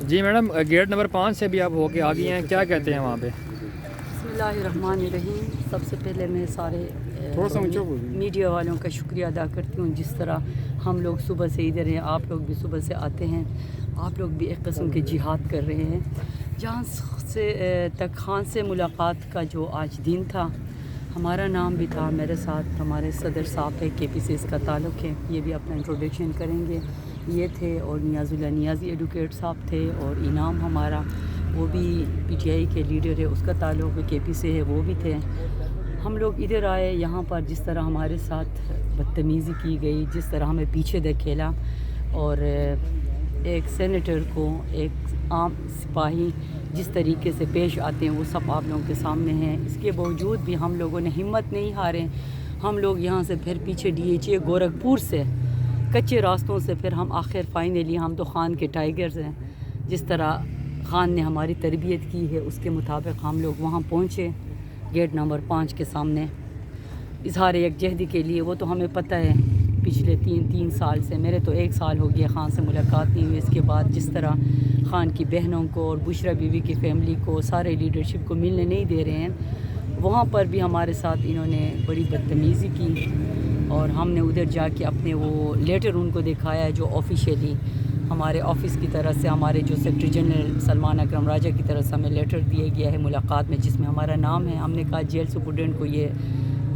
جی madam, gate number 5 سے بھی آپ ہو کے آ گئی ہیں، کیا کہتے ہیں وہاں پہ؟ بسم اللہ الرحمن الرحیم۔ سب سے پہلے میں سارے میڈیا والوں کا شکریہ ادا کرتی ہوں، جس طرح ہم لوگ صبح سے ادھر ہیں، آپ لوگ بھی صبح سے آتے ہیں، آپ لوگ بھی ایک قسم کے جہاد کر رہے ہیں۔ جہاں سے تک خان سے ملاقات کا جو آج دن تھا، ہمارا نام بھی تھا، میرے ساتھ ہمارے صدر صاحب ہے، کے پی سے اس کا تعلق ہے، یہ بھی اپنا انٹروڈکشن کریں گے، یہ تھے، اور نیاز اللہ نیازی ایڈوکیٹ صاحب تھے، اور انعام ہمارا وہ بھی پی ٹی آئی کے لیڈر ہے، اس کا تعلق کے پی سے ہے، وہ بھی تھے۔ ہم لوگ ادھر آئے، یہاں پر جس طرح ہمارے ساتھ بدتمیزی کی گئی، جس طرح ہمیں پیچھے دھکیلا، اور ایک سینیٹر کو ایک عام سپاہی جس طریقے سے پیش آتے ہیں، وہ سب آپ لوگوں کے سامنے ہیں۔ اس کے باوجود بھی ہم لوگوں نے ہمت نہیں ہارے، ہم لوگ یہاں سے پھر پیچھے ڈی ایچ اے گورکھپور سے کچے راستوں سے پھر ہم آخر فائنلی، ہم تو خان کے ٹائیگرز ہیں، جس طرح خان نے ہماری تربیت کی ہے اس کے مطابق ہم لوگ وہاں پہنچے گیٹ نمبر 5 کے سامنے اظہار یکجہتی کے لیے۔ وہ تو ہمیں پتہ ہے پچھلے تین سال سے، میرے تو 1 سال ہو گیا خان سے ملاقات نہیں ہوئی، اس کے بعد جس طرح خان کی بہنوں کو اور بشرا بیوی کی فیملی کو، سارے لیڈرشپ کو ملنے نہیں دے رہے ہیں، وہاں پر بھی ہمارے ساتھ انہوں نے بڑی بدتمیزی کی، اور ہم نے ادھر جا کے اپنے وہ لیٹر ان کو دکھایا جو آفیشیلی ہمارے آفس کی طرف سے، ہمارے جو سیکرٹری جنرل سلمان اکرم راجہ کی طرف سے ہمیں لیٹر دیا گیا ہے ملاقات میں، جس میں ہمارا نام ہے۔ ہم نے کہا جیل سپرڈنٹ کو یہ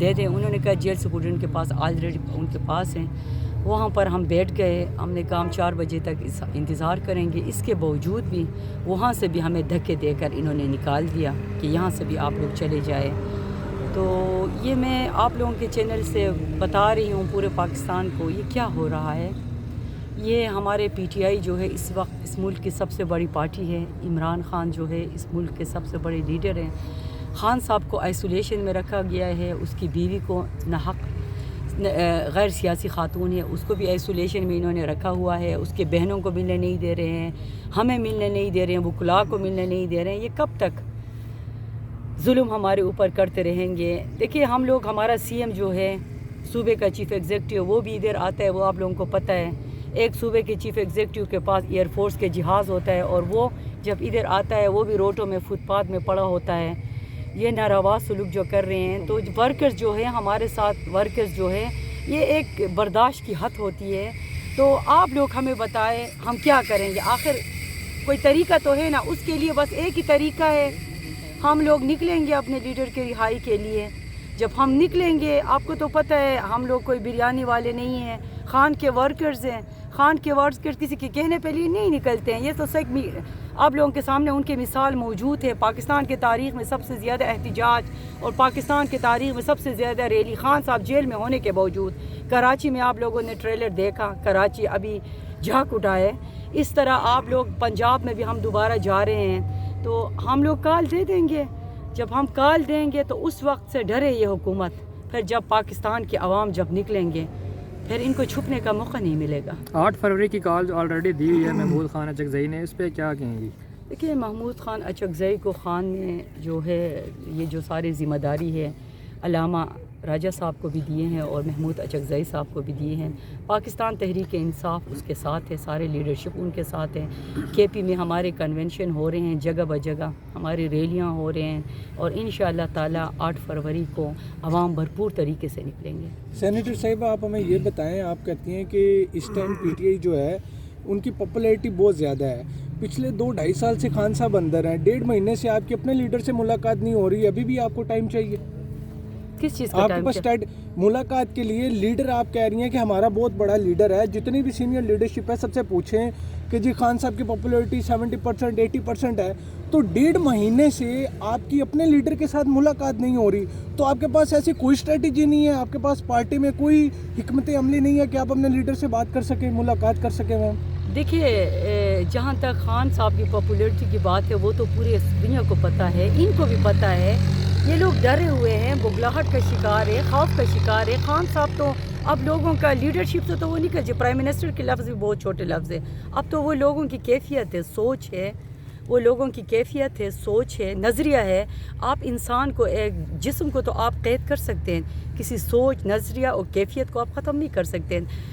دے دیں، انہوں نے کہا جیل سپرڈنٹ کے پاس آلریڈی ان کے پاس ہیں۔ وہاں پر ہم بیٹھ گئے، ہم نے کہا ہم 4 بجے تک انتظار کریں گے، اس کے باوجود بھی وہاں سے بھی ہمیں دھکے دے کر انہوں نے نکال دیا کہ یہاں سے بھی آپ لوگ چلے جائیں۔ تو یہ میں آپ لوگوں کے چینل سے بتا رہی ہوں پورے پاکستان کو، یہ کیا ہو رہا ہے۔ یہ ہمارے پی ٹی آئی جو ہے اس وقت اس ملک کی سب سے بڑی پارٹی ہے، عمران خان جو ہے اس ملک کے سب سے بڑے لیڈر ہیں۔ خان صاحب کو آئسولیشن میں رکھا گیا ہے، اس کی بیوی کو ناحق غیر سیاسی خاتون ہے، اس کو بھی آئسولیشن میں انہوں نے رکھا ہوا ہے، اس کے بہنوں کو ملنے نہیں دے رہے ہیں، ہمیں ملنے نہیں دے رہے ہیں، وکلاء کو ملنے نہیں دے رہے ہیں۔ یہ کب تک ظلم ہمارے اوپر کرتے رہیں گے؟ دیکھیے ہم لوگ، ہمارا سی ایم جو ہے صوبے کا چیف ایگزیکٹو، وہ بھی ادھر آتا ہے، وہ آپ لوگوں کو پتہ ہے، ایک صوبے کے چیف ایگزیکٹو کے پاس ایئر فورس کے جہاز ہوتا ہے، اور وہ جب ادھر آتا ہے وہ بھی روڈوں میں فٹ پاتھ میں پڑا ہوتا ہے۔ یہ ناروا سلوک جو کر رہے ہیں، تو ورکرز جو ہیں ہمارے ساتھ، ورکرز جو ہے یہ ایک برداشت کی حد ہوتی ہے۔ تو آپ لوگ ہمیں بتائیں ہم کیا کریں گے؟ آخر کوئی طریقہ تو ہے نا، اس کے لیے بس ایک ہی طریقہ ہے، ہم لوگ نکلیں گے اپنے لیڈر کے رہائی کے لیے۔ جب ہم نکلیں گے، آپ کو تو پتہ ہے ہم لوگ کوئی بریانی والے نہیں ہیں، خان کے ورکرز ہیں، خان کے ورکرز کسی کے کہنے پہ لیے نہیں نکلتے ہیں، یہ تو سچ آپ لوگوں کے سامنے ان کی مثال موجود ہے۔ پاکستان کے تاریخ میں سب سے زیادہ احتجاج اور پاکستان کے تاریخ میں سب سے زیادہ ریلی، خان صاحب جیل میں ہونے کے باوجود۔ کراچی میں آپ لوگوں نے ٹریلر دیکھا، کراچی ابھی جھاگ اٹھا ہے، اس طرح آپ لوگ پنجاب میں بھی ہم دوبارہ جا رہے ہیں، تو ہم لوگ کال دے دیں گے۔ جب ہم کال دیں گے تو اس وقت سے ڈرے یہ حکومت، پھر جب پاکستان کے عوام جب نکلیں گے پھر ان کو چھپنے کا موقع نہیں ملے گا۔ 8 فروری کی کال آلریڈی دی ہوئی ہے محمود خان اچکزئی نے، اس پہ کیا کہیں گی؟ دیکھیے محمود خان اچکزئی کو خان نے جو ہے یہ جو ساری ذمہ داری ہے علامہ راجہ صاحب کو بھی دیے ہیں اور محمود اچکزئی صاحب کو بھی دیے ہیں۔ پاکستان تحریک انصاف اس کے ساتھ ہے، سارے لیڈرشپ ان کے ساتھ ہیں۔ کے پی میں ہمارے کنونشن ہو رہے ہیں، جگہ بہ جگہ ہماری ریلیاں ہو رہے ہیں، اور انشاءاللہ تعالیٰ 8 فروری کو عوام بھرپور طریقے سے نکلیں گے۔ سینیٹر صاحب آپ ہمیں یہ بتائیں، آپ کہتی ہیں کہ اس ٹائم پی ٹی آئی جو ہے ان کی پاپولیرٹی بہت زیادہ ہے، پچھلے 2-2.5 سال سے خان صاحب اندر ہیں، 1.5 مہینے سے آپ کے اپنے لیڈر سے ملاقات نہیں ہو رہی، ابھی بھی آپ کو ٹائم چاہیے؟ کس چیز کا آپ کے پاس ملاقات کے لیے لیڈر آپ کہہ رہی ہیں کہ ہمارا بہت بڑا لیڈر ہے، جتنی بھی سینئر لیڈرشپ ہے سب سے پوچھیں کہ جی خان صاحب کی پاپولیرٹی 70% 80% ہے، تو 1.5 مہینے سے آپ کی اپنے لیڈر کے ساتھ ملاقات نہیں ہو رہی، تو آپ کے پاس ایسی کوئی اسٹریٹجی نہیں ہے، آپ کے پاس پارٹی میں کوئی حکمت عملی نہیں ہے کہ آپ اپنے لیڈر سے بات کر سکیں، ملاقات کر سکیں؟ وہ دیکھیے جہاں تک خان صاحب کی پاپولیرٹی کی بات ہے وہ تو پوری دنیا کو پتہ ہے، ان کو بھی پتہ ہے، یہ لوگ ڈرے ہوئے ہیں، بغلاہٹ کا شکار ہے، خوف کا شکار ہے۔ خان صاحب تو اب لوگوں کا لیڈرشپ سے تو وہ نکل جائے، پرائم منسٹر کے لفظ بھی بہت چھوٹے لفظ ہے، اب تو وہ لوگوں کی کیفیت ہے، سوچ ہے، وہ لوگوں کی کیفیت ہے، سوچ ہے، نظریہ ہے۔ آپ انسان کو، ایک جسم کو تو آپ قید کر سکتے ہیں، کسی سوچ، نظریہ اور کیفیت کو آپ ختم نہیں کر سکتے ہیں۔